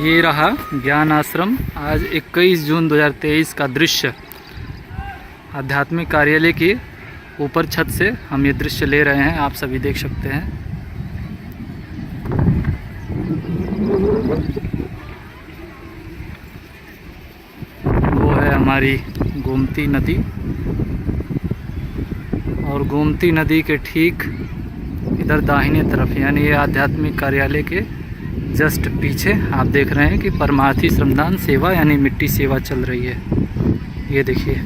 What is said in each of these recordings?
ये रहा ज्ञान आश्रम आज 21 जून 2023 का दृश्य। आध्यात्मिक कार्यालय के ऊपर छत से हम ये दृश्य ले रहे हैं, आप सभी देख सकते हैं। वो है हमारी गोमती नदी और गोमती नदी के ठीक इधर दाहिने तरफ यानी ये आध्यात्मिक कार्यालय के जस्ट पीछे आप देख रहे हैं कि परमार्थी श्रमदान सेवा यानी मिट्टी सेवा चल रही है। ये देखिए,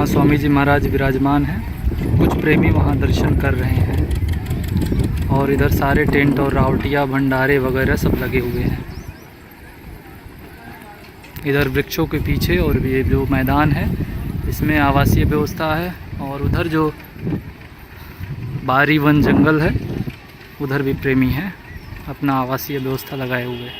स्वामी जी महाराज विराजमान हैं। कुछ प्रेमी वहाँ दर्शन कर रहे हैं और इधर सारे टेंट और रावटिया भंडारे वगैरह सब लगे हुए हैं। इधर वृक्षों के पीछे और ये जो मैदान है इसमें आवासीय व्यवस्था है और उधर जो बारी वन जंगल है उधर भी प्रेमी हैं अपना आवासीय व्यवस्था लगाए हुए।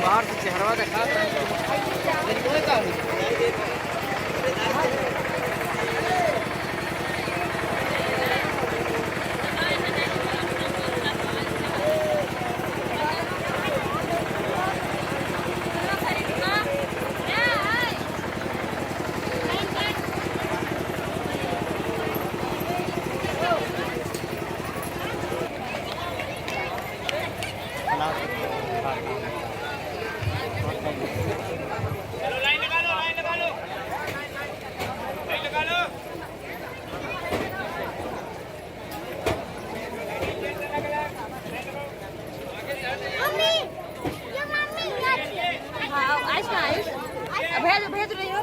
बाहर से चेहरा देखा भेज रही हो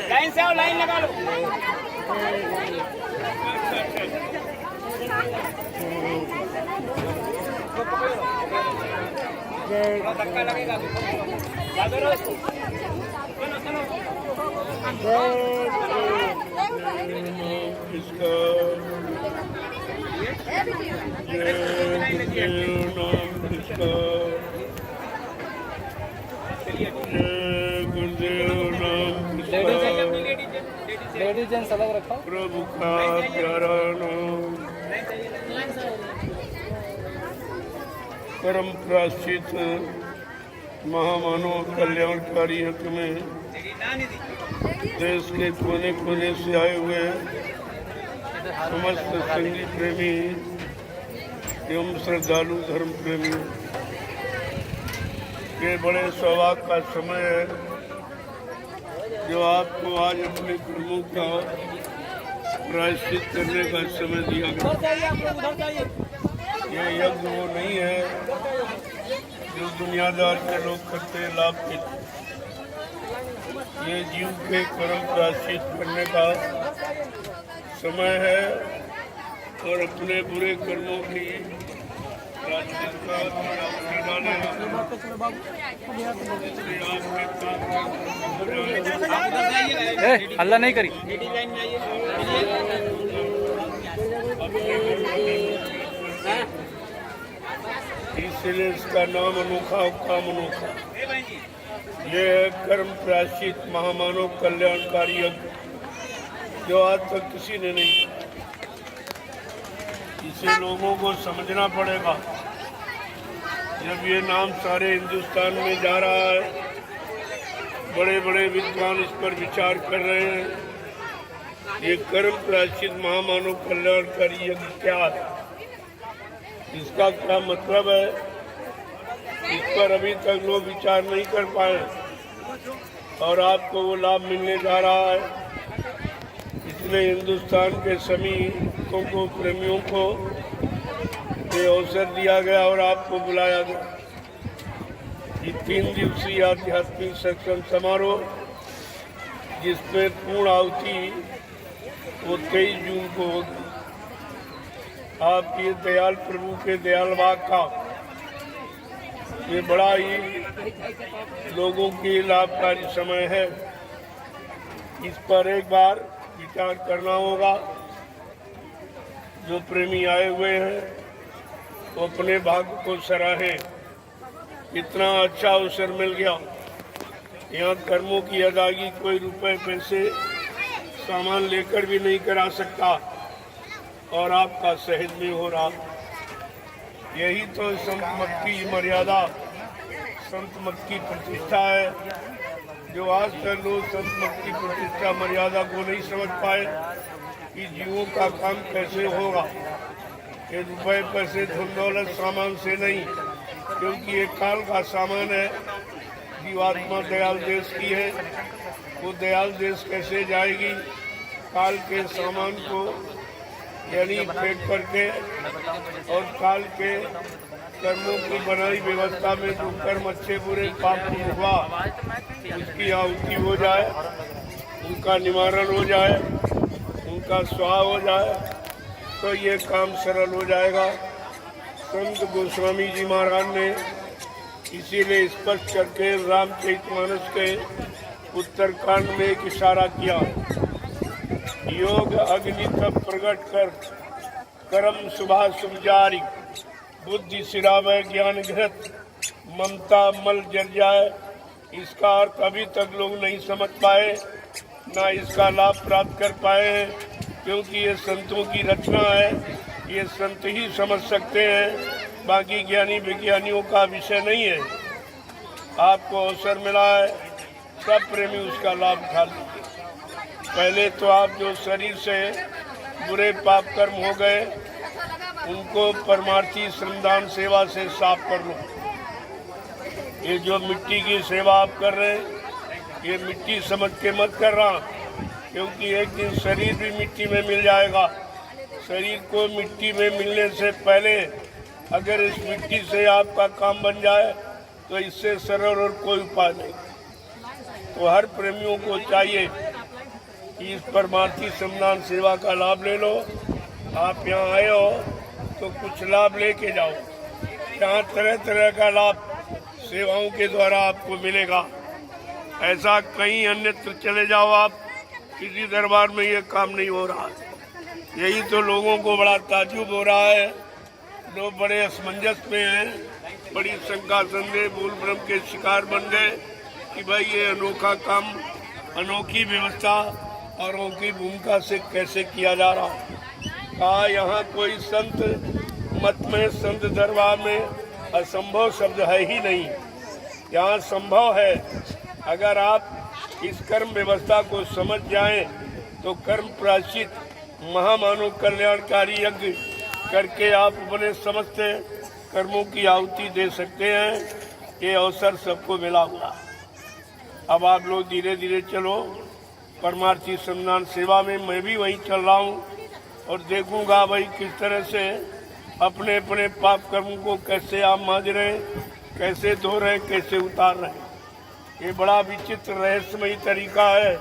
लाइन से आओ, लाइन लगा लो। धक्का लगेगा, याद रहो इसको। लेडीज जेंट्स अलग रखो। प्रभु का प्यारा नाम परम प्राश्चित महामानव कल्याणकारी हक में देश के कोने कोने से आए हुए समस्त संगीत प्रेमी एवं श्रद्धालु धर्म प्रेमी के बड़े सौभाग्य का समय है जो आपको आज अपने कर्मों का प्रायश्चित करने का समय दिया गया। यह यज्ञ वो नहीं है जो दुनियादार के लोग करते हैं लाभ के। ये जीव के कर्म प्रायश्चित करने का समय है और अपने बुरे कर्मों की प्रायश्चित का हल्ला नहीं करी। इसलिए इसका नाम अनोखा काम अनोखा। ये कर्म प्रायश्चित महामानव कल्याणकारी यज्ञ जो आज तक किसी ने नहीं। इसे लोगों को समझना पड़ेगा। जब ये नाम सारे हिंदुस्तान में जा रहा है, बड़े बड़े विद्वान इस पर विचार कर रहे हैं। ये कर्म प्रायश्चित महामानव कल्याणकारी यज्ञ क्या है, इसका क्या मतलब है, इस पर अभी तक लोग विचार नहीं कर पाए और आपको वो लाभ मिलने जा रहा है। इसलिए हिंदुस्तान के सभी को प्रेमियों को ये अवसर दिया गया और आपको बुलाया गया। ये 3 दिवसीय आध्यात्मिक सत्संग समारोह जिसमें पूर्ण आहुति वो 23 जून को होगी। आपके दयाल प्रभु के दयाल वाक का ये बड़ा ही लोगों के लाभकारी समय है। इस पर एक बार विचार करना होगा। जो प्रेमी आए हुए हैं वो अपने भाग्य को सराहे। इतना अच्छा अवसर मिल गया। यहाँ कर्मों की अदायगी कोई रुपए पैसे सामान लेकर भी नहीं करा सकता और आपका सहज में हो रहा। यही तो संत मत की मर्यादा, संत मत की प्रतिष्ठा है। जो आज तक लोग संत मत की प्रतिष्ठा मर्यादा को नहीं समझ पाए कि जीवों का काम कैसे होगा। ये रुपए पैसे धन दौलत सामान से नहीं, क्योंकि ये काल का सामान है। जीवात्मा दयाल देश की है, वो दयाल देश कैसे जाएगी काल के सामान को यानी फेंक करके और काल के कर्मों की बनाई व्यवस्था में जो कर्म अच्छे बुरे पाप हुआ उसकी आहुति हो जाए, उनका निवारण हो जाए, उनका स्वाहा हो जाए तो ये काम सरल हो जाएगा। संत गोस्वामी जी महाराज ने इसीलिए स्पष्ट करके रामचरितमानस के उत्तरकांड में एक इशारा किया। योग अग्नि तप प्रकट कर कर्म शुभा शुभ जारी, बुद्धि सिरावै ज्ञान घृत ममता मल जर जाए। इसका अर्थ अभी तक लोग नहीं समझ पाए, ना इसका लाभ प्राप्त कर पाए हैं, क्योंकि ये संतों की रचना है। ये संत ही समझ सकते हैं, बाकी ज्ञानी विज्ञानियों का विषय नहीं है। आपको अवसर मिला है, सब प्रेमी उसका लाभ उठा लीजिए। पहले तो आप जो शरीर से बुरे पाप कर्म हो गए उनको परमार्थी श्रमदान सेवा से साफ कर लो। ये जो मिट्टी की सेवा आप कर रहे हैं ये मिट्टी समझ के मत कर रहा, क्योंकि एक दिन शरीर भी मिट्टी में मिल जाएगा, शरीर को मिट्टी में मिलने से पहले अगर इस मिट्टी से आपका काम बन जाए तो इससे सरल और कोई उपाय नहीं। तो हर प्रेमियों को चाहिए कि इस परमार्थी श्रमदान सेवा का लाभ ले लो। आप यहाँ आए हो तो कुछ लाभ लेके जाओ। यहाँ तरह तरह का लाभ सेवाओं के द्वारा आपको मिलेगा। ऐसा कहीं अन्यत्र चले जाओ आप, किसी दरबार में ये काम नहीं हो रहा है। यही तो लोगों को बड़ा ताज्जुब हो रहा है। लोग बड़े असमंजस में हैं, बड़ी शंका संदेह मूल भ्रम के शिकार बन गए कि भाई ये अनोखा काम, अनोखी व्यवस्था और अनोखी भूमिका से कैसे किया जा रहा है। कहा यहाँ कोई संत मत में, संत दरबार में असंभव शब्द है ही नहीं। यहाँ संभव है। अगर आप इस कर्म व्यवस्था को समझ जाएं तो कर्म प्रायश्चित महामानव कल्याणकारी यज्ञ करके आप अपने समस्त कर्मों की आहुति दे सकते हैं। ये अवसर सबको मिला हुआ। अब आप लोग धीरे धीरे चलो। परमार्थी श्रमदान सेवा में मैं भी वहीं चल रहा हूँ और देखूंगा भाई किस तरह से अपने अपने पाप कर्मों को कैसे आप मांझ रहे हैं, कैसे धो रहे हैं, कैसे उतार रहे हैं। ये बड़ा विचित्र रहस्यमयी तरीका है।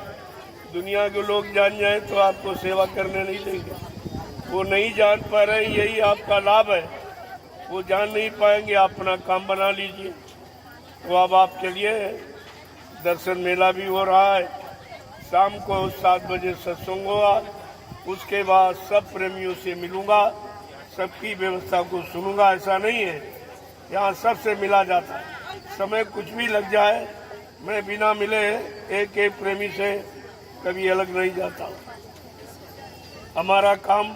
दुनिया के लोग जान जाए तो आपको सेवा करने नहीं देंगे। वो नहीं जान पा रहे, यही आपका लाभ है। वो जान नहीं पाएंगे, आप अपना काम बना लीजिए। तो अब आप चलिए, दर्शन मेला भी हो रहा है। शाम को 7 बजे सत्संग होगा। उसके बाद सब प्रेमियों से मिलूंगा, सबकी व्यवस्था को सुनूंगा। ऐसा नहीं है, यहाँ सबसे मिला जाता है। समय कुछ भी लग जाए, मैं बिना मिले एक एक प्रेमी से कभी अलग नहीं जाता। हमारा काम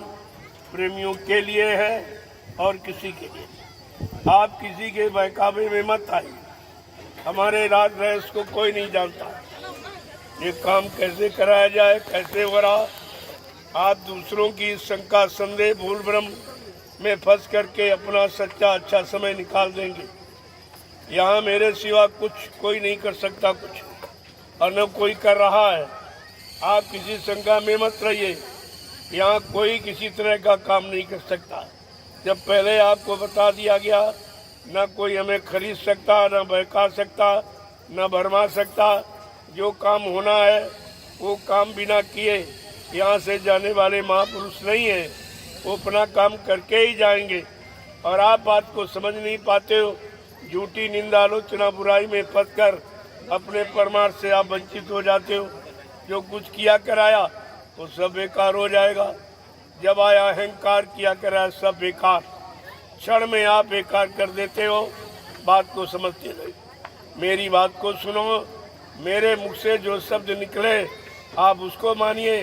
प्रेमियों के लिए है और किसी के लिए। आप किसी के बहकावे में मत आइए। हमारे राज रहस्य को कोई नहीं जानता। ये काम कैसे कराया जाए, कैसे हो रहा, आप दूसरों की शंका संदेह भूल भ्रम में फंस करके अपना सच्चा अच्छा समय निकाल देंगे। यहाँ मेरे सिवा कुछ कोई नहीं कर सकता, कुछ और न कोई कर रहा है। आप किसी शंका में मत रहिए। यहाँ कोई किसी तरह का काम नहीं कर सकता। जब पहले आपको बता दिया गया, न कोई हमें खरीद सकता, न बहका सकता, न भरमा सकता। जो काम होना है वो काम बिना किए यहाँ से जाने वाले महापुरुष नहीं है। वो अपना काम करके ही जाएंगे। और आप बात को समझ नहीं पाते हो। झूठी निंदा आलोचना बुराई में फंसकर अपने परमार्थ से आप वंचित हो जाते हो। जो कुछ किया कराया वो सब बेकार हो जाएगा। जब आया अहंकार किया कराया सब बेकार। क्षण में आप बेकार कर देते हो। बात को समझते नहीं। मेरी बात को सुनो। मेरे मुख से जो शब्द निकले आप उसको मानिए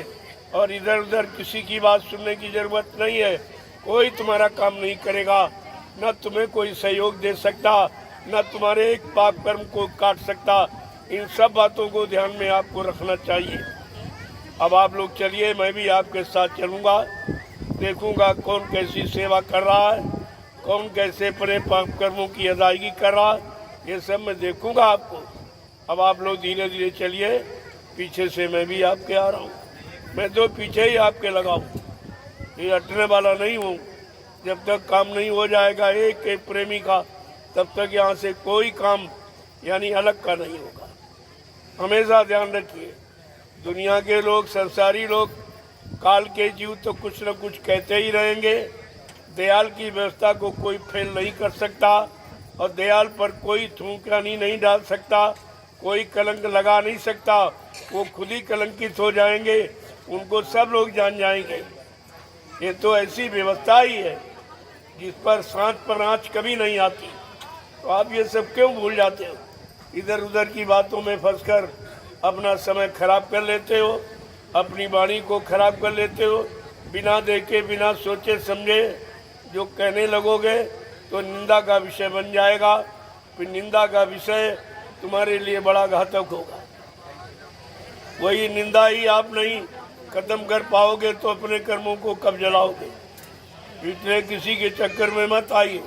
और इधर उधर किसी की बात सुनने की जरूरत नहीं है। कोई तुम्हारा काम नहीं करेगा, न तुम्हें कोई सहयोग दे सकता, न तुम्हारे एक पाप कर्म को काट सकता। इन सब बातों को ध्यान में आपको रखना चाहिए। अब आप लोग चलिए, मैं भी आपके साथ चलूँगा। देखूँगा कौन कैसी सेवा कर रहा है, कौन कैसे अपने पाप कर्मों की अदायगी कर रहा है, ये सब मैं देखूँगा आपको। अब आप लोग धीरे धीरे चलिए। पीछे से मैं भी आपके आ रहा हूँ। मैं तो पीछे ही आपके लगा हूँ, ये हटने वाला नहीं हूँ। जब तक काम नहीं हो जाएगा एक एक प्रेमी का, तब तक यहाँ से कोई काम यानी अलग का नहीं होगा। हमेशा ध्यान रखिए, दुनिया के लोग, संसारी लोग, काल के जीव तो कुछ न कुछ कहते ही रहेंगे। दयाल की व्यवस्था को कोई फेल नहीं कर सकता और दयाल पर कोई थूकानी नहीं डाल सकता, कोई कलंक लगा नहीं सकता। वो खुद ही कलंकित हो जाएंगे, उनको सब लोग जान जाएंगे। ये तो ऐसी व्यवस्था ही है जिस पर सांच पर आँच कभी नहीं आती। तो आप ये सब क्यों भूल जाते हो? इधर उधर की बातों में फंसकर अपना समय खराब कर लेते हो, अपनी वाणी को खराब कर लेते हो। बिना देखे बिना सोचे समझे जो कहने लगोगे तो निंदा का विषय बन जाएगा। फिर निंदा का विषय तुम्हारे लिए बड़ा घातक होगा। वही निंदा ही आप नहीं खत्म कर पाओगे तो अपने कर्मों को कब जलाओगे? इसलिए किसी के चक्कर में मत आइए।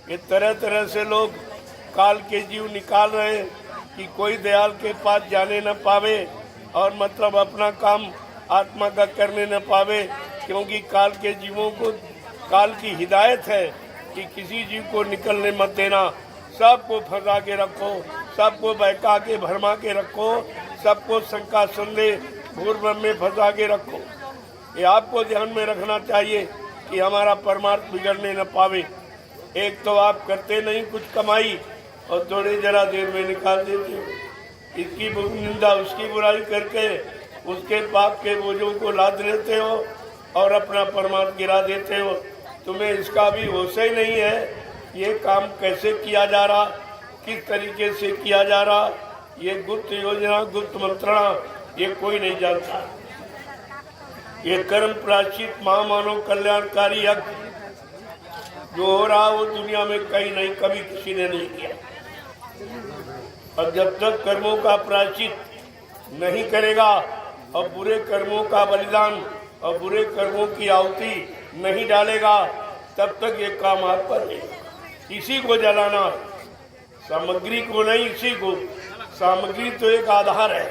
ये तरह तरह से लोग काल के जीव निकाल रहे हैं कि कोई दयाल के पास जाने न पावे और मतलब अपना काम आत्मा का करने न पावे। क्योंकि काल के जीवों को काल की हिदायत है कि किसी जीव को निकलने मत देना, सबको फंसा के रखो, सबको बहका के भरमा के रखो, सबको शंका संदेह घोर भ्रम में फंसा के रखो। ये आपको ध्यान में रखना चाहिए कि हमारा परमार्थ बिगड़ने न पावे। एक तो आप करते नहीं कुछ कमाई और थोड़ी जरा देर में निकाल देते हो, इसकी निंदा उसकी बुराई करके उसके पाप के बोझों को लाद लेते हो और अपना परमार्थ गिरा देते हो। तुम्हें इसका भी होश ही नहीं है ये काम कैसे किया जा रहा, किस तरीके से किया जा रहा, ये गुप्त योजना गुप्त मंत्रणा ये कोई नहीं जानता। ये कर्म प्रायश्चित महामानव कल्याणकारी यज्ञ जो हो रहा वो दुनिया में कहीं नहीं कभी किसी ने नहीं किया। और जब तक कर्मों का प्रायश्चित नहीं करेगा और बुरे कर्मों का बलिदान और बुरे कर्मों की आहुति नहीं डालेगा तब तक ये काम आप पर है। इसी को जलाना, सामग्री को नहीं, इसी को। सामग्री तो एक आधार है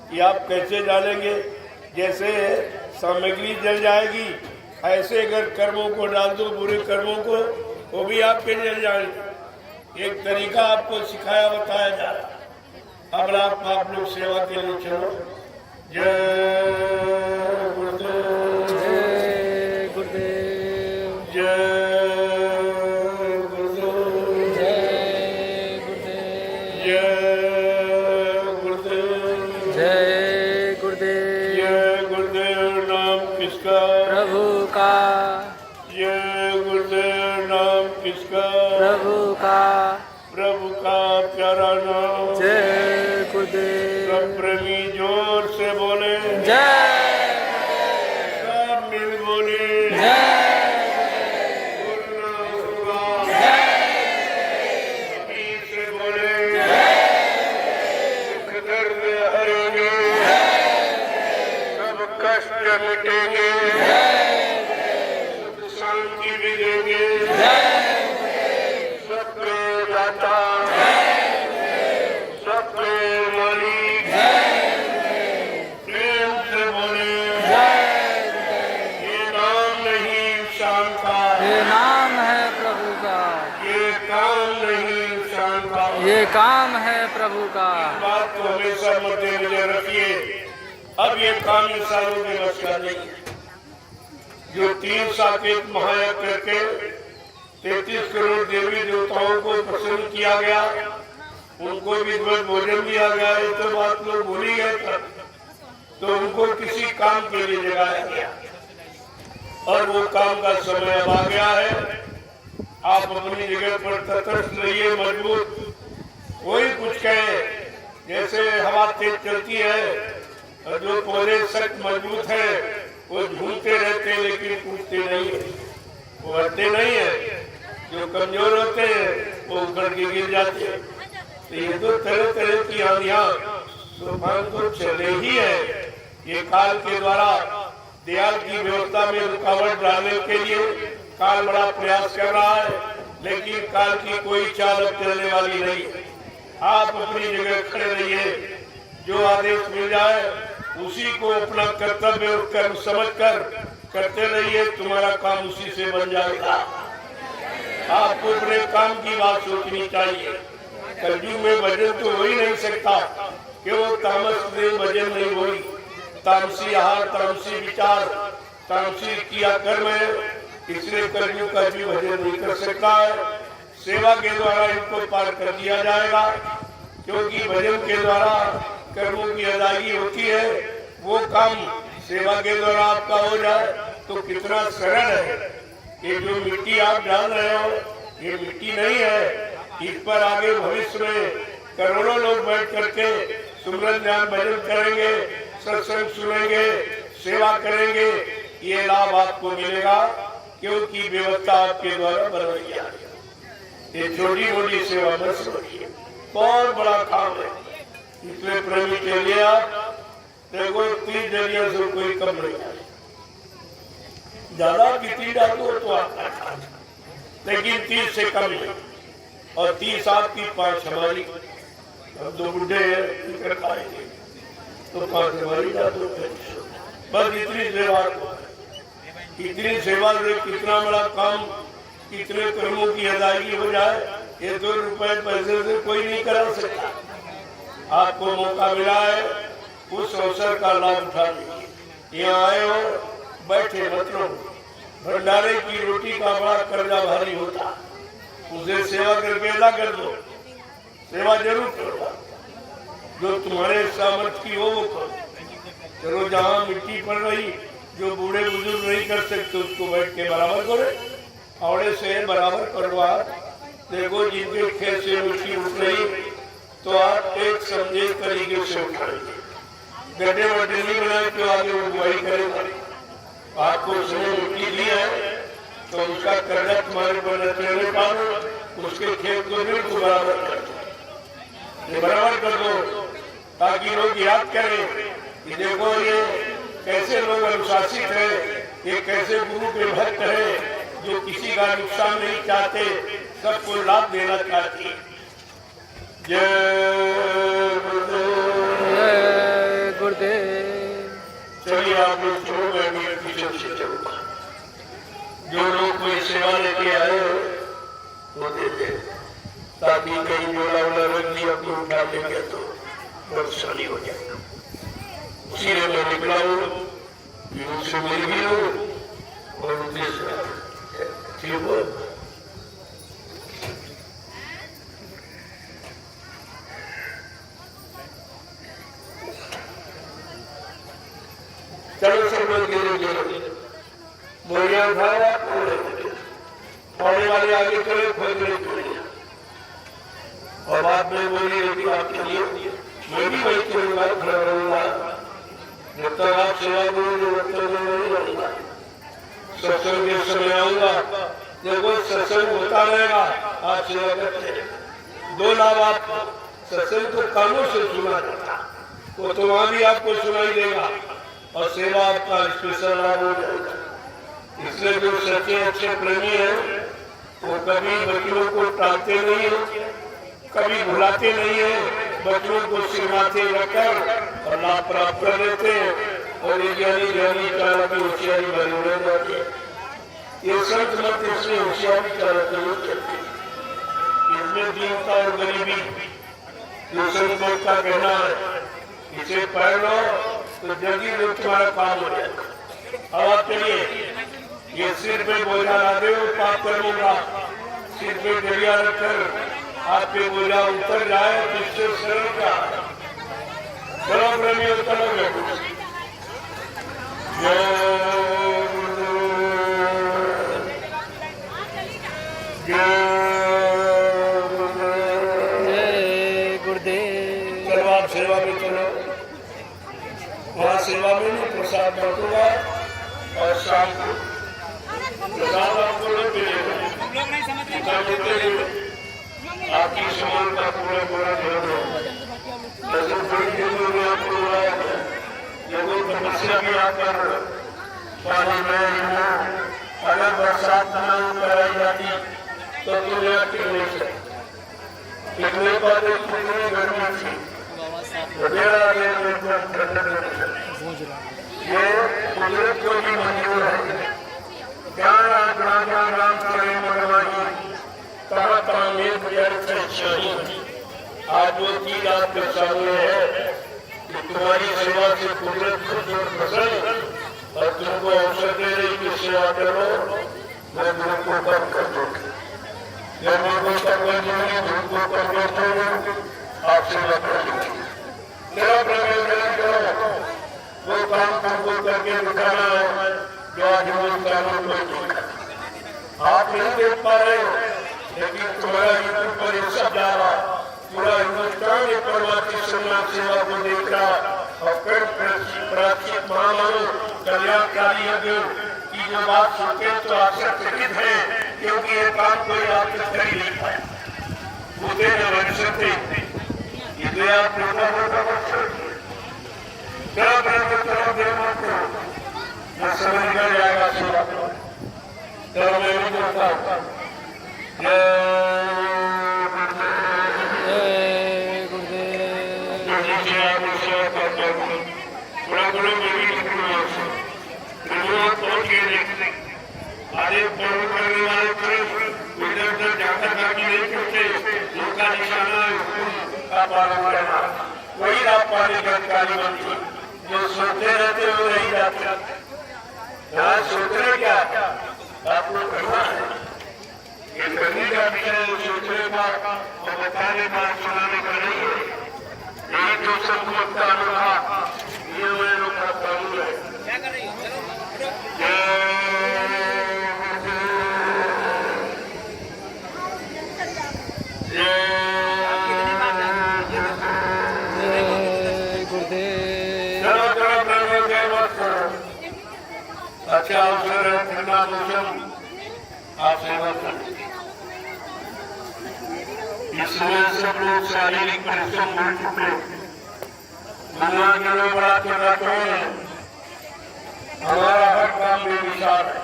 कि आप कैसे डालेंगे। जैसे सामग्री जल जाएगी ऐसे अगर कर्मों को डाल दो, बुरे कर्मों को, वो भी आपके जल जाएंगे। एक तरीका आपको सिखाया बताया जा रहा। अब आप लोग सेवा के लिए चलो। जय गुरुदेव, जय गुरुदेव, जय गुरुदेव, जय गुरुदेव, जय गुरुदेव, जय गुरुदेव। जय गुरुदेव नाम किसका? प्रभु का, जय गुरुदेव नाम किसका? प्रभु का, प्रभु का प्यारा नाम। जय गुरुदेव। सब प्रेमी जोर से बोले जय, सब मिल बोले जय, बोलना होगा। सभी से बोले दुख दर्द हरेंगे, सब कष्ट मिटेंगे, सुख शांति भी देंगे। सबके दाता, सबके मालिक, प्रेम से बोले ये नाम नहीं इंसान का, ये नाम है प्रभु का, ये काम नहीं इंसान का। ये काम है प्रभु का। बात को हमेशा मद्देनजर रखिए। अब ये काम इंसानों के बस का नहीं है। जो 3 साकेत महायज्ञ करके 33 करोड़ देवी देवताओं को प्रसन्न किया गया, उनको भी भोजन दिया गया, ये तो बात लोग भूल ही गए थे। तो उनको किसी काम के लिए जगाया गया और वो काम का समय अब आ गया है। आप अपनी जगह पर तटस्थ रहिए, मजबूत। कोई कुछ कहे, जैसे हवा तेज चलती है और जो पौधे सख्त मजबूत है वो झूमते रहते हैं लेकिन टूटते नहीं है, वो हटते नहीं है। जो कमजोर होते हैं वो उखड़ के गिर जाते हैं। तो ये तो तरह तरह की आंधियां तूफान तो चले ही है। ये काल के द्वारा दयाल की व्यवस्था में रुकावट डालने के लिए काल बड़ा प्रयास कर रहा है, लेकिन काल की कोई चाल अब चलने वाली नहीं है। आप अपनी जगह खड़े रहिए, जो आदेश मिल जाए उसी को अपना कर्तव्य और कर्म समझकर करते रहिए, तुम्हारा काम उसी से बन जाएगा। आपको अपने काम की बात सोचनी चाहिए। कलयुग में भजन तो हो ही नहीं सकता कि वो तामस में भजन नहीं होगी। तामसी आहार, तामसी विचार, तामसी किया कर्म है, इसलिए कलयुग का भी भजन नहीं कर सकता है। सेवा के द्वारा इनको पार कर दिया जाएगा, क्योंकि भजन के द्वारा कर्मों की अदायगी होती है। वो काम सेवा के द्वारा आपका हो जाए तो कितना सरल है। ये जो मिट्टी आप डाल रहे हो ये मिट्टी नहीं है, इस पर आगे भविष्य में करोड़ों लोग बैठ करके सुमरन ध्यान भजन करेंगे, सत्संग सुनेंगे, सेवा करेंगे। ये लाभ आपको मिलेगा क्योंकि व्यवस्था आपके द्वारा बनाई जा रही है। ये छोटी मोटी सेवा मत समझिए, बहुत बड़ा काम है। इसलिए प्रेमी के लिए आप देखो 30 जरिया से कोई कम नहीं है। ज्यादा कितनी डालो तो आपका काम, लेकिन 30 से कम नहीं। और 30 आपकी, 5 हमारी। हम 2 बुढ़े हैं कर खाएंगे तो 5 हमारी डालो, बस इतनी सेवा। इतनी सेवा से कितना बड़ा काम, कितने कर्मों की अदायगी हो जाए, ये 2 रुपए पैसे से कोई नहीं करा सकता। आपको मौका मिला है, उस अवसर का लाभ उठा लीजिए। यहाँ आए हो, बैठे मत रहो। भंडारे की रोटी का बड़ा कर्जा भारी होता, उसे सेवा करके अदा कर दो। सेवा जरूर करो, जो तुम्हारे सामर्थ्य की हो वो करो। चलो, जहाँ मिट्टी पड़ रही, जो बूढ़े बुजुर्ग नहीं कर सकते उसको बैठ के बराबर करो, फावड़े से बराबर करवा। देखो, जिनके खेत से मिट्टी उठ रही तो आप एक समझे तरीके से उठाएंगे। गड्ढे वड्ढे नहीं बनाए तो आगे वो बुआई करेगा। आपको उसने मिट्टी दी है तो उसका कर्जा तुम्हारे पर न चढ़ने पाओ, उसके खेत को बिल्कुल बराबर कर दो, बराबर कर दो, ताकि लोग याद करें कि देखो ये कैसे लोग अनुशासित है, ये कैसे गुरु के भक्त है, जो किसी का नुकसान नहीं चाहते, सबको लाभ देना चाहते। जय गुरुदेव। चलिए, आप लोग छोड़ो, मैं पीछे पीछे चलूंगा। जो लोग कोई सेवा लेके आए हो वो दे दे, ताकि कहीं जोड़ा उड़ा रख दिया अपनी उठा लेंगे तो परेशानी हो जाएगा। इसीलिए मैं निकला हूँ, उनसे मिल भी हूँ और उद्देश्य ठीक हो। चलो सब लोग धीरे धीरे बोलियां उठाओ, पौड़े वाले आगे चले, खोजने चले। और बाद में बोली रही आपके लिए मैं भी वही चलूंगा, खड़ा रहूंगा। जब तक आप सेवा करोगे तब तक मैं नहीं रहूंगा। सत्संग के समय आऊंगा, देखो सत्संग होता रहेगा, आप सेवा करते हैं। 2 लाभ आपको, सत्संग तो कानों से सुना जाता, वो तो वहां भी आपको सुनाई देगा, और सेवा आपका स्पेशल लाभ हो जाएगा। इसलिए जो सच्चे अच्छे प्रेमी हैं वो कभी बच्चों को टालते नहीं है, कभी भुलाते नहीं है, बच्चों को सिरमाते रखकर और लाभ प्राप्त कर लेते हैं। और ये ज्ञानी ज्ञानी चालक की होशियारी बनी रह जाती है। ये संत मत इसमें होशियारी चालक नहीं चलती, इसमें दीनता और गरीबी जो संत मत का कहना है, इसे पढ़ लो तो जल्दी लोग तुम्हारा काम हो जाएगा। अब आप चलिए, ये सिर पे बोझा ला दे, पाप करूंगा। सिर पे डलिया रखकर आपके बोझा उतर जाए, जिससे सरल का बड़ा प्रेमी उतर लगे। गुरुदेव। चलो आप सेवा में चलो, वहाँ सेवा में नहीं प्रसाद बांटूंगा और शाम को प्रसाद आपको नहीं मिलेगा। आपकी समान का पूरा पूरा ध्यान हो। आपको बुलाया है, जब तपस्या भी आकर पानी में अगर बरसात न कराई जाती तो दुनिया टिक नहीं सकती। टिकने पर कितनी गर्मी थी, ये कुदरत को भी मंजूर है। ज्ञान राम करे मनमानी, कहा काम एक व्यर्थ चाहिए। आज वो चीज आपके सामने है कि तुम्हारी सेवा से कुदरत खुद और प्रसन्न और तुमको अवसर दे रही कि सेवा करो। मैं तुमको कम कर दूंगी, जब मैं करने दूंगी तुमको करने दूंगी, आप सेवा करेंगे। मेरा प्रबंधन करो, वो काम तुमको करके दिखाना है जो आज हिंदुस्तान में देखा। आप नहीं देख पा रहे हो, लेकिन तुम्हारा यूट्यूब पर ये सब जा रहा, पूरा हिंदुस्तान एक परमात्मा समाज सेवा को देख रहा और कई प्राचीन महामानव कल्याणकारी यज्ञ की जो बात सुनते तो आश्चर्यचकित है, क्योंकि ये काम कोई आप कर ही नहीं पाया। मुझे न बन सकते, ये आप मैं समझ कर जाएगा सेवा करो, तो मैं भी बोलता हूँ थोड़ा थोड़ा पालन करना, वही लाभ पाने के अधिकारी बनते। जो सोचते रहते वो नहीं जाते। यहाँ सोचने क्या आपको करना है, ये करने का विषय सोचने का और बताने का सुनाने का नहीं है। यही तो संकल्प का अनुभव ये लोगों का कानून है। क्या कर रही हो? अच्छा अवसर है, ठंडा मौसम, आप सेवा करें। इसमें सब लोग शारीरिक परिश्रम कर चुके, दुनिया के लोग बड़ा चढ़ाते हैं। हमारा हर काम बेमिसाल है।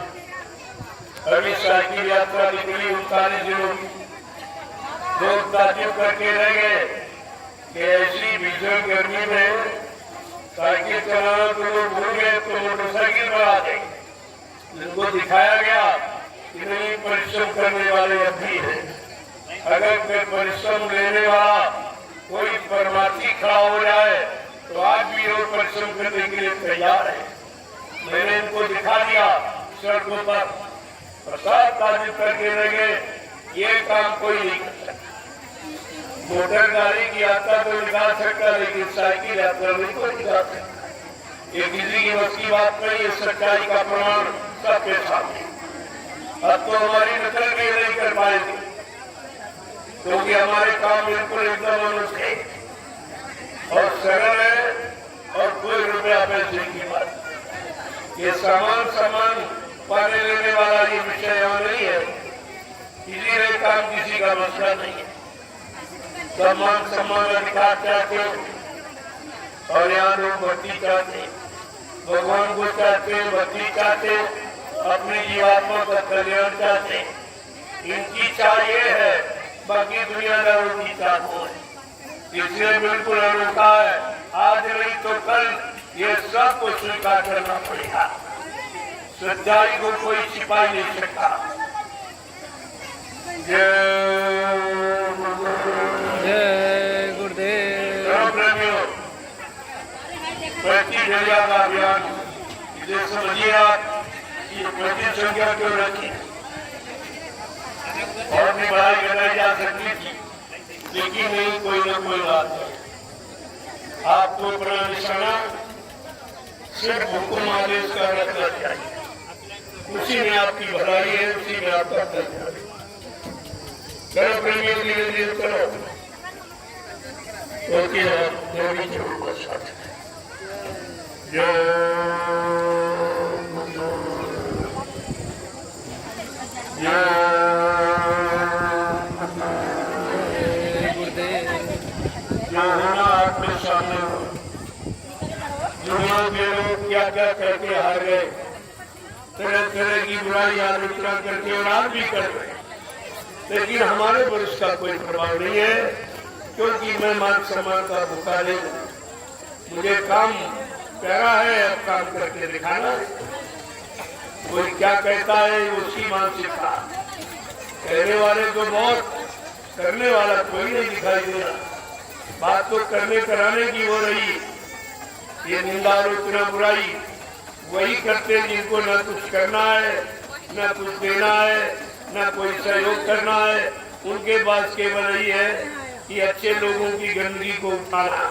अभी साइकिल यात्रा निकली 39 दिनों की। लोग ताज्जुब करके रह गए कि ऐसी भीषण गर्मी में साइकिल चलाना तो लोग भूल गए, तो मोटरसाइकिल बढ़ा देंगे। इनको दिखाया गया कि नहीं, परिश्रम करने वाले अब भी हैं। अगर कोई परिश्रम लेने वाला कोई परमार्थी खड़ा हो जाए तो आज भी वो परिश्रम करने के लिए तैयार है। मैंने इनको दिखा दिया सड़कों पर, प्रसाद ताजुब करके रह गए, ये काम कोई नहीं कर सकता। मोटर गाड़ी की यात्रा तो निकाल सकता, लेकिन साइकिल यात्रा नहीं कोई निकाल सकता। ये किसी की बस की बात नहीं है। सच्चाई का प्रमाण सबके सामने। अब तो हमारी नकल भी नहीं कर पाएंगे, क्योंकि हमारे काम बिल्कुल एकदम अनुष्ठे और सरल है और कोई रुपया पैसे की बात। ये सामान पाने लेने वाला ये विषय यहाँ नहीं है। इसीलिए काम किसी का मसला नहीं है। सम्मान अधिकार चाहते और यहाँ लोग भक्ति चाहते, भगवान को चाहते, भक्ति चाहते, अपनी जीवात्मा का कल्याण चाहते। इनकी चाह ये है, बाकी दुनियादारों की चाह वो है। इसलिए बिल्कुल अनोखा है। आज नहीं तो कल ये सब को स्वीकार करना पड़ेगा। सच्चाई को कोई छिपा नहीं सकता। जय गुरुदेव। प्रति ढैया का अभियान, इसे समझिए आप, ये प्रति संख्या क्यों रखी और भी बढ़ाई बनाई जा सकती थी, लेकिन नहीं, कोई न कोई बात है। आपको अपना निशाना सिर्फ हुक्म आदेश का रखना चाहिए। उसी में आपकी भलाई है, उसी में आपका कल्याण है। करो प्रेमियों के लिए करो, क्योंकि जो भी जरूरत साथ है। अपने सामने हो। दुनिया के लोग क्या क्या करके हार गए, तरह तरह की बुराई आलोचना करके और आज भी कर रहे, लेकिन हमारे पर उसका कोई प्रभाव नहीं है, क्योंकि मैं मान सम्मान का भूखा नहीं हूँ। मुझे काम प्यारा है, अब काम करके दिखाना। कोई क्या कहता है उसकी मानसिकता, कहने वाले तो बहुत, करने वाला कोई नहीं दिखाई दे रहा। बात तो करने कराने की हो रही। ये निंदा आलोचना बुराई वही करते जिनको न कुछ करना है, न कुछ देना है, न कोई सहयोग करना है। उनके पास केवल यही है कि अच्छे लोगों की गंदगी को उठाना,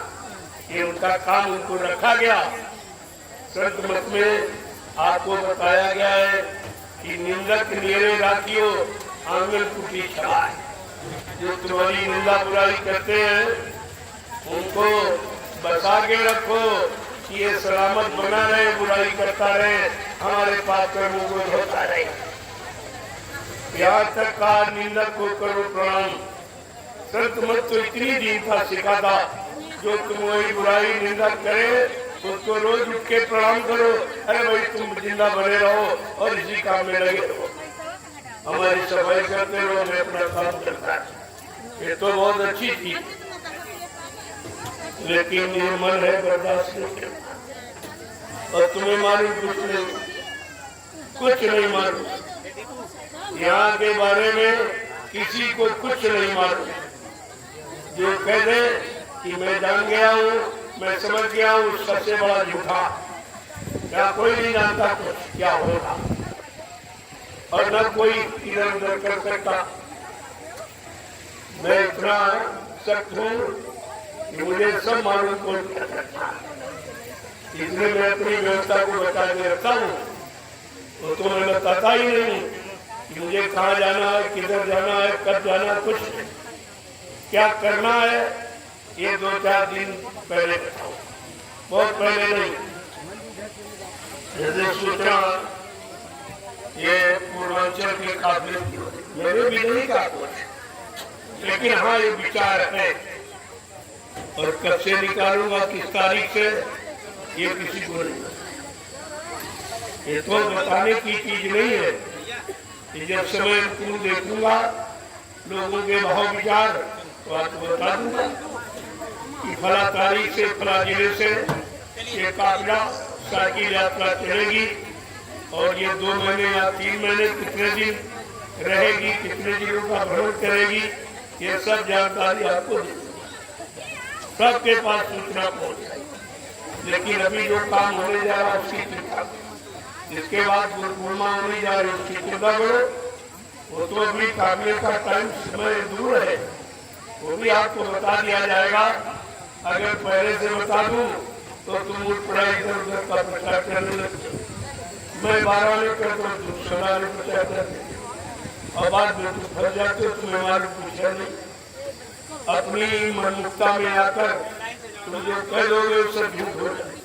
ये उनका काम उनको रखा गया। संत मत में आपको बताया गया है कि निंदक नियरे राखियो आंगन कुटी छाए। जो तुम्हारी निंदा बुराई करते हैं उनको बचा के रखो कि ये सलामत बना रहे, बुराई करता रहे, हमारे पाप कर्मों को धोता रहे। यहाँ तक कहा निंदक को करो प्रणाम। संत मत तो इतनी दीनता सिखाता, जो तुम वही बुराई निंदा करे उसको रोज उठ के प्रणाम करो। अरे भाई तुम जिंदा बने रहो और इसी काम में लगे रहो, हमारी सफाई करते रहो, मैं अपना काम करता है। ये तो बहुत अच्छी चीज, लेकिन ये मन है बर्दाश्त नहीं करता। और तुम्हें मालूम कुछ नहीं मालूम। यहाँ के बारे में किसी को कुछ नहीं मालूम। जो कह दे कि मैं जान गया हूँ, मैं समझ गया हूँ सबसे बड़ा झूठा, क्या कोई नहीं जानता कुछ क्या होगा और न कोई इधर उधर कर सकता। मैं इतना सख्त हूँ कि मुझे सब मालूम कौन कर सकता, इसलिए मैं अपनी व्यवस्था को बचा के रखता हूँ। वो तो मैं बताता ही नहीं कि मुझे कहाँ जाना है, किधर जाना है, कब जाना है, कुछ क्या करना है, ये 2-4 दिन पहले बताऊँ, बहुत पहले नहीं। जैसे सूचना ये पूर्वांचल के काफिले मैंने भी नहीं कहा कुछ, लेकिन हाँ ये विचार है और कब से निकालूंगा, किस तारीख से, ये किसी को नहीं। ये तो बताने की चीज नहीं है कि जब समय अनुकूल देखूंगा लोगों के भाव विचार तो आपको बता दूंगा कि फला तारीख से फला जिले से ये काफिला साइकिल यात्रा चलेगी और ये 2 महीने या 3 महीने कितने दिन रहेगी, कितने दिनों का भ्रमण करेगी, ये सब जानकारी आपको सबके पास सूचना पहुंचाई। लेकिन अभी जो काम होने जा रहा है उसकी चिंता, इसके बाद गुरु पूर्णिमा होने जा रही है उसकी चिंता करो। वो तो अभी काफिले का टाइम समय दूर है, वो भी आपको बता दिया जाएगा। अगर पहले से बता दूं तो तुम उठ पड़ा इधर उधर का प्रचार करने लगते। मैं 12 में करता हूँ, तुम 16 में प्रचार करते और बाद में तुम फंस जाते हो, तुम्हें मालूम पूछा नहीं। अपनी मनमुक्ता में आकर तुम जो कह दोगे उससे झूठ हो जाए।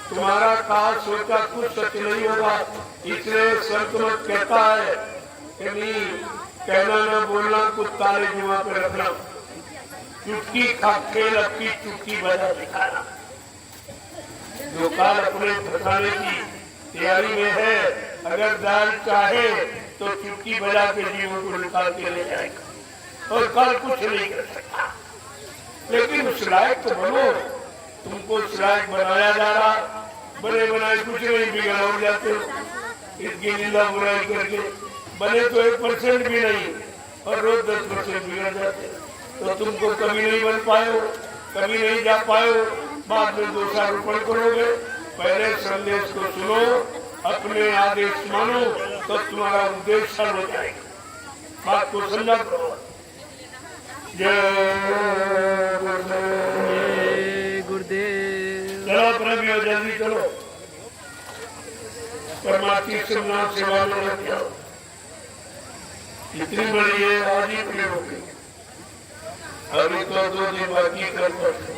तुम्हारा कहा सोचा कुछ सच नहीं होगा, इसलिए संत मत कहता है कि नहीं कहना न बोलना, कुछ ताले जुआ पे रखना, चुटकी खा खेल अपनी चुटकी बजा दिखाना। जो काल अपने फंसाने की तैयारी में है, अगर दाल चाहे तो चुटकी बजा के जीवन को निकाल के ले जाएगा और कल कुछ नहीं कर सकता। लेकिन उस लायक तो बनो, तुमको उस लायक बनाया जा रहा, बने बनाए कुछ नहीं बिगड़ हो जाते इसकी निंदा बुराई करके। बने तो 1% भी नहीं और रोज 10% बिगड़ जाते, तो तुमको कभी नहीं बन पाए हो, कभी नहीं जा पाए हो, बाद में दोषारोपण करोगे। पहले संदेश को सुनो, अपने आदेश मानो तो तुम्हारा उद्देश्य सफल हो जाएगा। बात को समझा करो। जय गुरुदेव। चलो प्रभु जल्दी चलो, परमात्मा से नाम सेवा में लग जाओ। इतनी बड़ी है आज ही प्रिय हो गई, अभी तो 2 दिन बाकी कर पड़ते।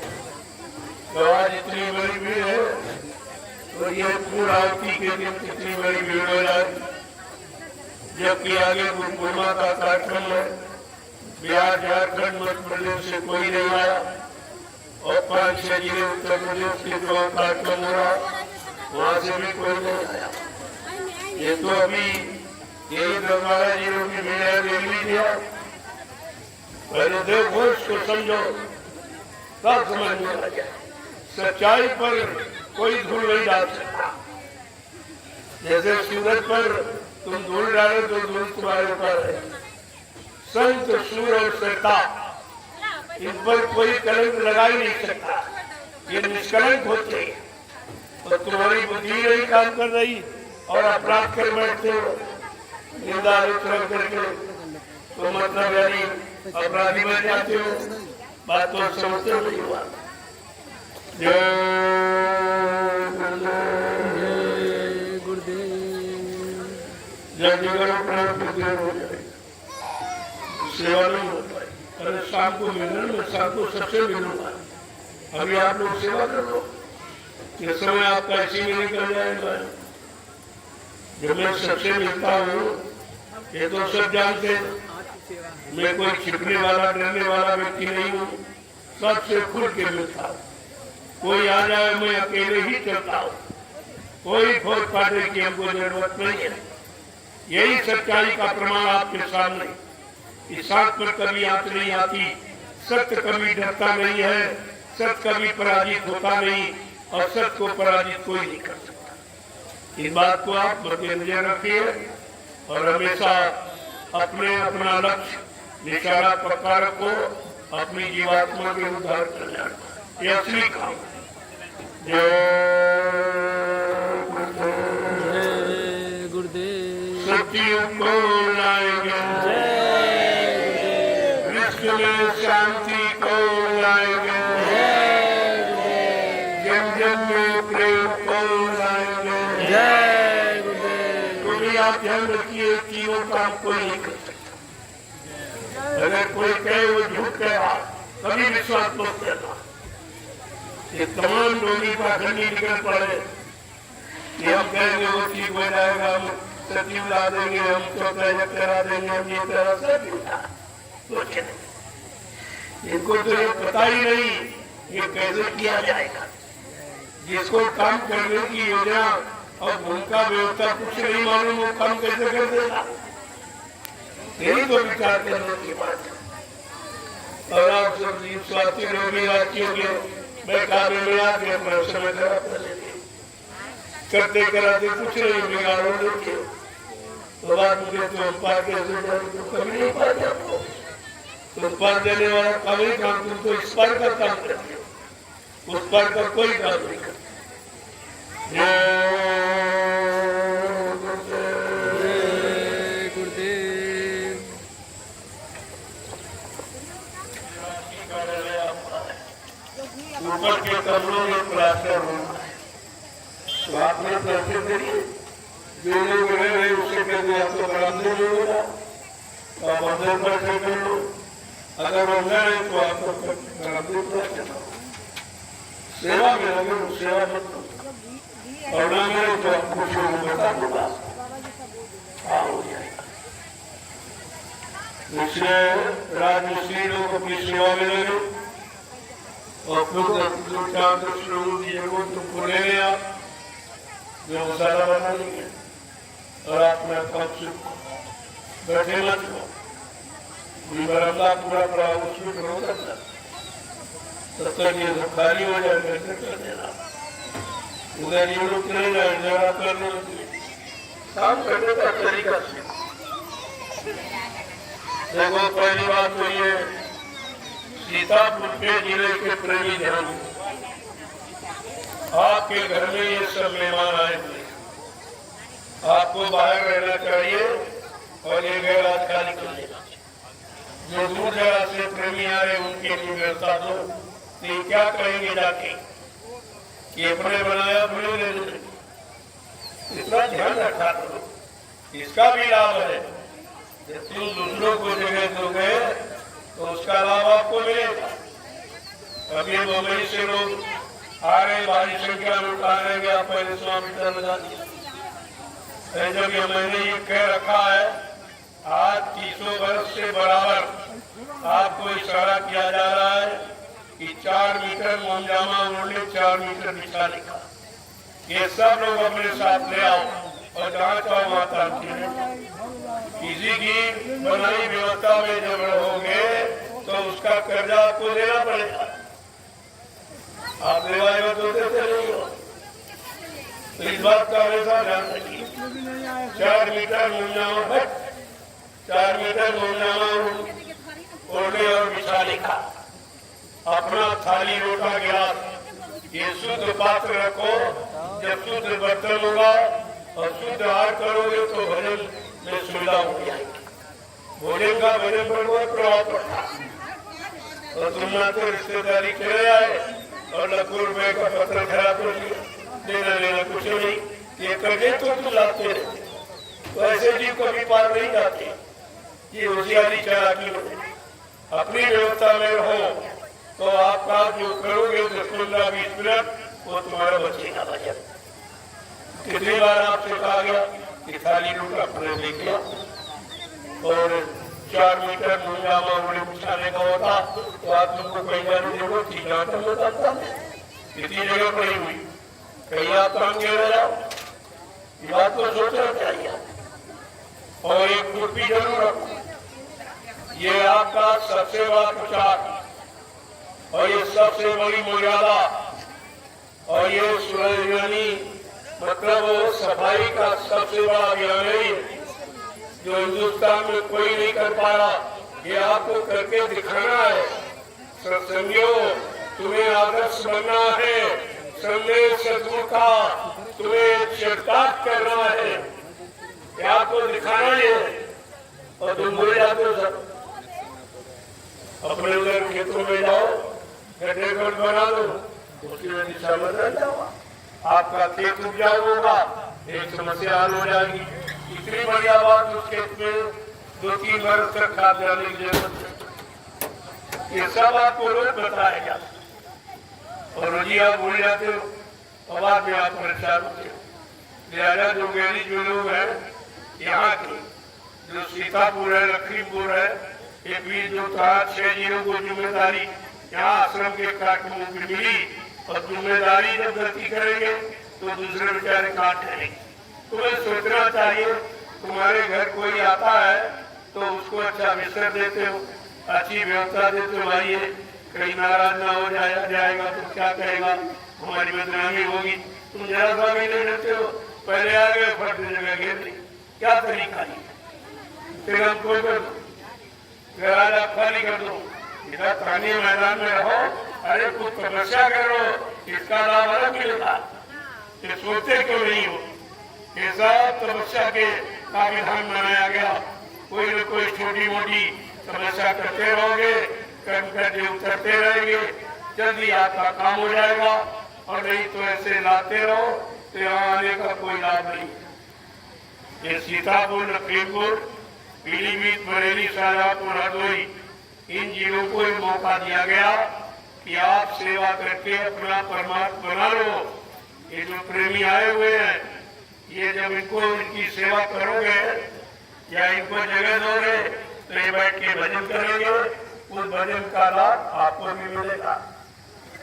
तो आज इतनी बड़ी भीड़ है तो ये पूरा आरती के दिन कितनी बड़ी भीड़ हो जाएगी, जबकि आगे गुरु पूर्णिमा का कार्यक्रम है। बिहार, झारखंड, मध्य प्रदेश से कोई नहीं आया और 5-6 जिले उत्तर प्रदेश के जो कार्यक्रम हो रहा वहाँ से भी कोई नहीं आया। ये तो अभी यही 12 जिलों की भीड़ है, देख लीजिए। पहले देखो उसको समझो, तब समझ में आ जाए। सच्चाई पर कोई धूल नहीं डाल सकता। जैसे सूरज पर तुम धूल डालो तो धूल तुम्हारे ऊपर है। संत, सूर और श्रद्धा, इन पर कोई कलंक लगा ही नहीं सकता, ये निष्कलंक होते हैं। तो तुम्हारी बुद्धि नहीं काम कर रही और अपराध कर बैठते हो, निंदा आलोचना करके, तो मतलब यानी अपराधी बन जाते हो। बात तो समझते नहीं हुआ। जय गुरुदेव। जल्दी करो, प्राण हो जाए, सेवा नहीं हो पाए। अरे शाम को मिलना, मैं शाम को सबसे मिलूंगा। अभी आप लोग सेवा कर लो, ये समय आपका इसी में निकल जाएगा। जब मैं सबसे मिलता हूँ ये तो सब जानते हैं, मैं कोई छिपने वाला डरने वाला व्यक्ति नहीं हूँ, सबसे खुल के मिलता हूँ। कोई आ जाए मैं अकेले ही चलता हूँ, कोई फौज फाटे की हमको जरूरत नहीं है। यही सच्चाई का प्रमाण आपके सामने। इस साथ पर कभी आंच नहीं आती, सत्य कभी डरता नहीं है, सत्य कभी पराजित होता नहीं और सत्य को पराजित कोई नहीं कर सकता। इस बात को आप मद्देनजर रखिए और हमेशा अपने अपना लक्ष्य निशाना पक्का रखो अपनी जीवात्मा के उद्धार कल्याण, ये असली काम। जय गुरुदेव। सत्युग को लाएंगे, विश्व में शांति को लाएंगे, जन जन में प्रेम को लाएंगे। जय गुरुदेव। तो भी आप ध्यान रखिए, तीनों काम कोई नहीं कर सकता। अगर कोई कहे वो झूठ कह रहा, कभी विश्वास मत करना। ये तमाम लोगों का घंटी निकल पड़े कि हम कहेंगे वो ठीक हो जाएगा, हम सचिव ला देंगे, हम तो करा देंगे, हम ये तरह सब सोचे नहीं। इनको तो ये पता ही नहीं ये कैसे किया जाएगा। जिसको काम करने की योजना और उनका व्यवस्था कुछ नहीं मालूम, वो काम कैसे कर देगा? यही तो विचार करने की बात है। और आप सब स्वास्थ्य रोगी राज्यों के बेकार में आके अपना समय खराब कर लेते, करते कराते कुछ नहीं बिगाड़ो लेते। तो बात मुझे तो उत्पाद कभी नहीं पा जाता। तो उत्पाद देने वाला काम ही काम, तुम तो इस पर का काम करते हो, उस पर का कोई काम नहीं करते। ऊपर के कमरों में प्लास्टर होना है, तो आपने प्लास्टर करिए। जो लोग रह रहे उससे कहते हैं आपको प्लास्टर नहीं हो रहा, तो आप अंदर प्लास्टर कर लो। अगर वो न रहे तो आपको प्लास्टर करो। सेवा में लगे तो सेवा मत करो, और न मिले तो आपको शुरू बता दूंगा, हो जाएगा। इसलिए राजमिस्त्री लोग अपनी सेवा में लगे और खुद जो 4-10 लोगों की जरूरत तुमको ले लिया, जो मसाला बना लेंगे और अपना काम से बैठे मत हो। बरामदा पूरा पड़ा उसमें करो, तब तक ये सब खाली हो जाए कर देना। उधर ये लोग नहीं जाए, जरा करने काम करने का तरीका सीखो। देखो पहली बात तो ये सीतापुर के जिले के प्रेमी ध्यान, आपके घर में ये सब मेहमान आए हुए, आपको बाहर रहना चाहिए और ये गैर आज खाली कर देना। जो दूर जगह से प्रेमी आ रहे उनके लिए व्यवस्था दो। तो क्या कहेंगे जाके कि अपने बनाया अपने ले लो, इतना ध्यान रखा करो। इसका भी लाभ है, जब तुम दूसरों को जगह दोगे तो उसका लाभ आपको मिलेगा। अभी मुंबई से लोग आ रहे, भारी संख्या में आ रहे, आप पहले स्वामी लगा दिया। जब ये मैंने ये कह रखा है, आज 300 वर्ष से बराबर आपको इशारा किया जा रहा है कि 4 मीटर मोमजामा ओढ़ने, 4 मीटर बिछाने का। ये सब लोग अपने साथ ले आओ और जहाँ चाहो वहाँ ताकि किसी की बनाई व्यवस्था में जब रहोगे तो उसका कर्जा आपको देना पड़ेगा। आप देवाएगा तो देते नहीं हो, तो इस बात का हमेशा ध्यान रखिए। 4 मीटर मोमजामा, 4 मीटर मोमजामा ओढ़ने और बिछाने का। अपना थाली लोटा गिलास ये शुद्ध पात्र रखो। जब शुद्ध बर्तन होगा और शुद्ध आहार करोगे तो भजन में सुविधा हो जाएगी। भोजन का भजन पर बहुत प्रभाव पड़ता है। और तुम ना तो रिश्तेदारी चले आए और लाखों रुपए का पत्र खराब कर लिया, देना लेना कुछ नहीं, ये कर्जे तो तुम लाते रहते। तो ऐसे जीव कभी पार नहीं जाते। ये होशियारी चालाकी अपनी व्यवस्था में रहो तो आपका जो करोगे 10-15-20 मिनट वो तुम्हारा बचेगा भजन। कितनी बार आपसे कहा गया कि थाली लूटा अपने देख लिया और 4 मीटर मोमजामा ओढ़े बिछाने का होता तो आप लोग को कई बार जरूरत थी, नाटक बताता कितनी जगह पड़ी हुई, कहीं आप काम के रह जाओ। ये बात को सोचना चाहिए। और एक खुरपी जरूर रखो, ये आपका सबसे बड़ा प्रचार और ये सबसे बड़ी मर्यादा और ये सुरक्षानी मतलब सफाई का सबसे बड़ा अभियान है जो हिंदुस्तान में कोई नहीं कर पा रहा। ये आपको करके दिखाना है सत्संगियों, तुम्हें आदर्श बनना है, संदेश सदगुरु का तुम्हें चरितार्थ करना है, आपको दिखाना है। और तुम भूल जाते हो सब, अपने उधर खेतों में जाओ, गड्ढे खोद बना दो, उसी में दिशा में रह जाओ, आपका खेत उपजाऊ होगा, एक समस्या हल हो जाएगी। इतनी बढ़िया बात उस खेत में 2-3 वर्ष तक खाद डालने की जरूरत है। ये सब आपको रोज बताया जाता है और रोजी आप भूल जाते हो और बाद में आप परेशान होते हो। लिहाजा जो गैरी जो लोग हैं यहाँ के, जो सीतापुर है, लखीमपुर है, ये भी जो था 6 जिलों को जिम्मेदारी यहाँ आश्रम के कार्यक्रमों की मिली और जिम्मेदारी जब गलती करेंगे तो दूसरे बेचारे काट लेंगे। तुम्हें सोचना चाहिए, तुम्हारे घर कोई आता है तो उसको अच्छा विस्तर देते हो, अच्छी व्यवस्था देते हो, भाई कहीं नाराज ना हो जाएगा तो क्या कहेगा, हमारी बदनामी होगी। तुम जरा सा भी नहीं देते हो, पहले आ गए फट जगह घेर ली, क्या तरीका है? फिर हम कोई कर दो, गराजा खाली कर दो, इधर स्थानीय मैदान में रहो, अरे कुछ तपस्या करो, इसका लाभ अलग मिलेगा। ये सोचते क्यों नहीं हो? ऐसा तपस्या के का विधान बनाया गया, कोई न कोई छोटी मोटी तपस्या करते रहोगे, कर्म करके उतरते रहेंगे, जल्दी आपका काम हो जाएगा। और नहीं तो ऐसे लाते रहो तो यहाँ आने का कोई लाभ नहीं। ये सीतापुर, लखीमपुर, पीलीभीत, बरेली, शाहजहांपुर, हरदोई, इन जिलों को एक मौका दिया गया कि आप सेवा करके अपना परमात्मा बना लो। ये जो प्रेमी आए हुए हैं, ये जब इनको इनकी सेवा करोगे या इनको जगह दोगे तो ये बैठ के भजन करेंगे, उस भजन का लाभ आपको भी मिलेगा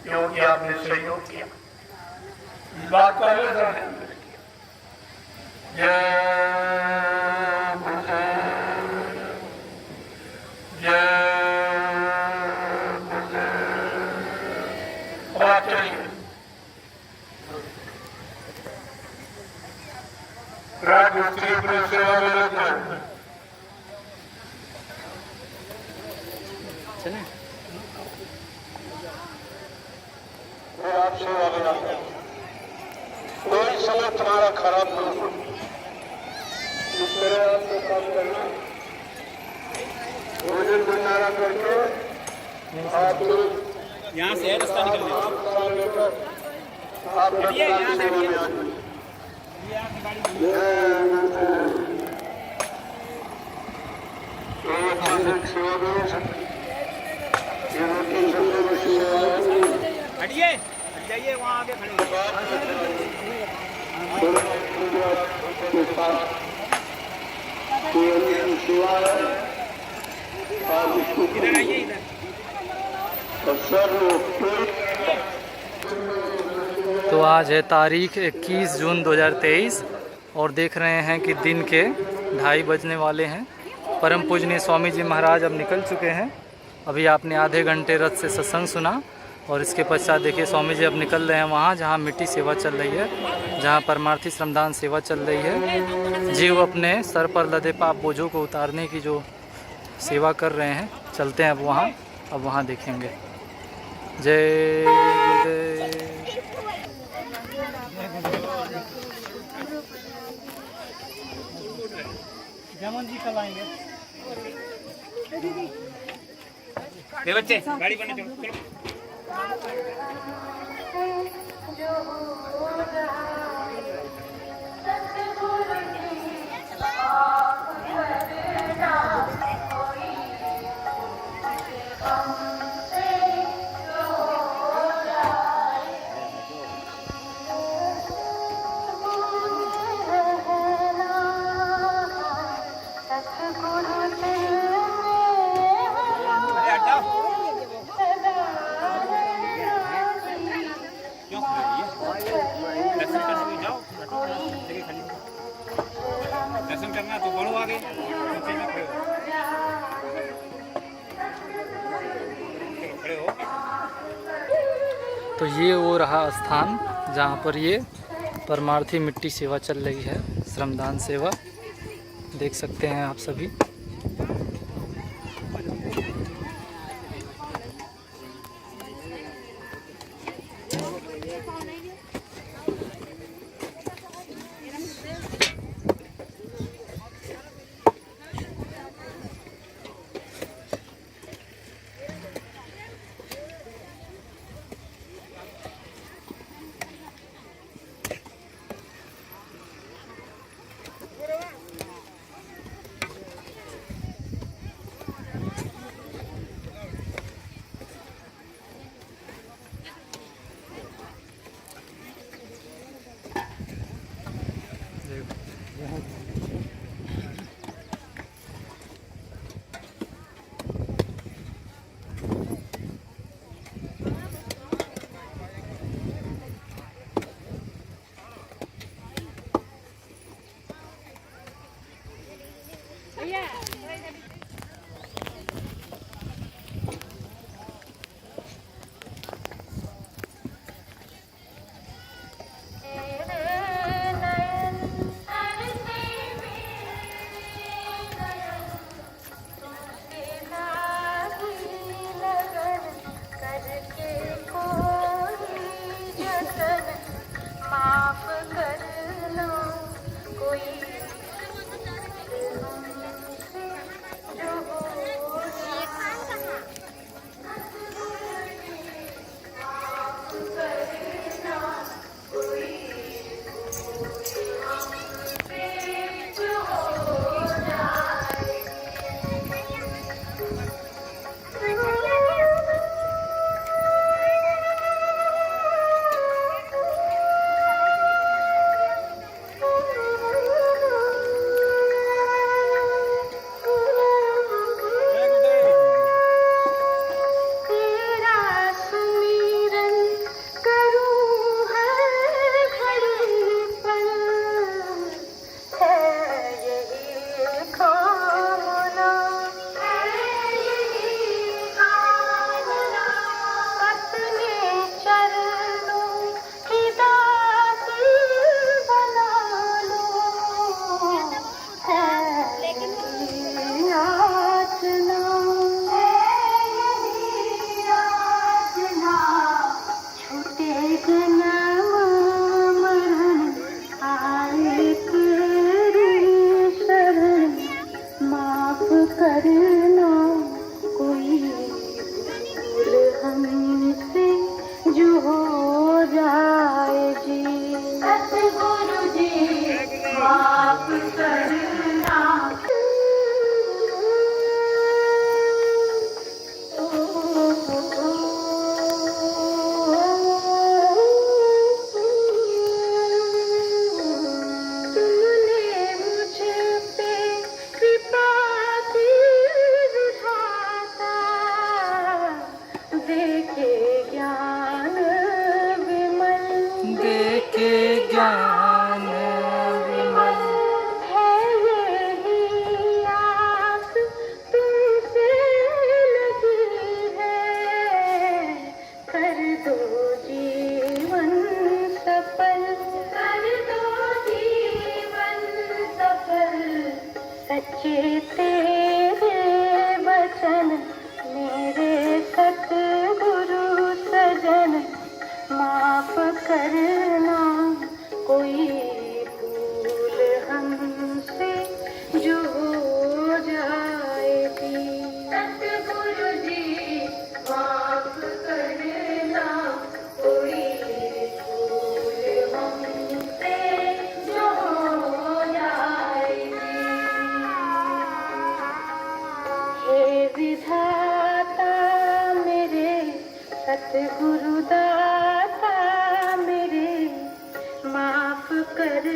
क्योंकि आपने सहयोग किया। इस बात का हमेशा ध्यान रखिए। राजमिस्त्री अपने सेवा में लग जाए। आप सेवा में लग जाए, कोई समय तुम्हारा खराब नहीं हो, इस तरह आपको काम करना, भोजन भंडारा करके आप लोग यहाँ से रास्ता निकल आप यहाँ सेवा में आ जाइए। हटिए, जाइए वहाँ आगे खड़े इधर आइए, इधर। तो आज है तारीख 21 जून 2023 और देख रहे हैं कि दिन के 2:30 बजने वाले हैं। परम पूजनीय स्वामी जी महाराज अब निकल चुके हैं। अभी आपने आधे घंटे रथ से सत्संग सुना और इसके पश्चात देखिए स्वामी जी अब निकल रहे हैं वहाँ जहाँ मिट्टी सेवा चल रही है, जहाँ परमार्थी श्रमदान सेवा चल रही है। जीव अपने सर पर लदे पाप बोझों को उतारने की जो सेवा कर रहे हैं, चलते हैं अब वहाँ देखेंगे। जय गुरुदेव। जमन जी कल आएंगे। बच्चे गाड़ी बने चलो। दर्शन करना तो बढ़ो आगे। खड़े हो। तो ये वो रहा स्थान जहाँ पर ये परमार्थी मिट्टी सेवा चल रही है, श्रमदान सेवा देख सकते हैं आप सभी। विधाता मेरे सतगुरु दाता मेरे माफ कर